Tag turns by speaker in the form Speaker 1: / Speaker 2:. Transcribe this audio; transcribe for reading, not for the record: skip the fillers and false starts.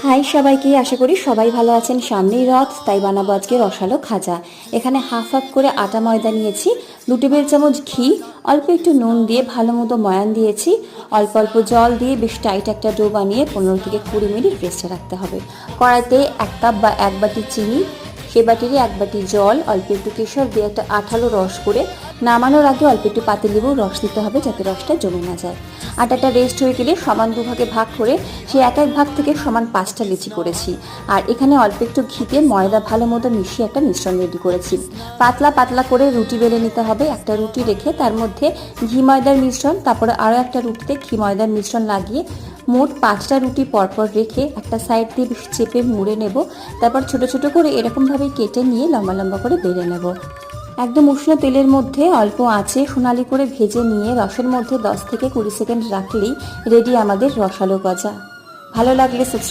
Speaker 1: High সবাইকে, আশা করি সবাই ভালো আছেন। সামনেই রথ, তাই বানাবো আজকে রসালো খাজা। এখানে হাফ হাফ করে আটা ময়দা নিয়েছি, 2 টেবিল চামচ ঘি, অল্প একটু নুন দিয়ে ভালো মতো ময়ান দিয়েছি। অল্প অল্প জল দিয়ে বেশ টাইট একটা ডো বানিয়ে 15 থেকে 20 মিনিট রেস্টে রাখতে হবে। কড়াইতে 1 কাপ বা 1 বাটি চিনি, সে বাটিরই 1 বাটি জল, অল্প একটু কেশর দিয়ে একটা আঠালো রস করে নামানোর আগে অল্প একটু পাতিলেবুর রস দিতে হবে যাতে রসটা জমে না যায়। আটাটা রেস্ট হয়ে গেলে সমান দুভাগে ভাগ করে সেই এক এক ভাগ থেকে সমান 5টা লিচি করেছি। আর এখানে অল্প একটু ঘিতে ময়দা ভালো মতো মিশিয়ে একটা মিশ্রণ রেডি করেছি। পাতলা পাতলা করে রুটি বেলে নিতে হবে। একটা রুটি রেখে তার মধ্যে ঘি ময়দার মিশ্রণ, তারপরে আরও একটা রুটিতে ঘি ময়দার মিশ্রণ লাগিয়ে মোট 5টা রুটি পরপর রেখে একটা সাইড দিয়ে চেপে মুড়ে নেব। তারপর ছোট ছোট করে এরকমভাবে কেটে নিয়ে লম্বা লম্বা করে বেলে নেব। একদম উষ্ণ তেলের মধ্যে অল্প আঁচে সোনালি করে ভেজে নিয়ে রসের মধ্যে 10 থেকে 20 সেকেন্ড রাখলেই রেডি আমাদের রসালো গজা। ভালো লাগলে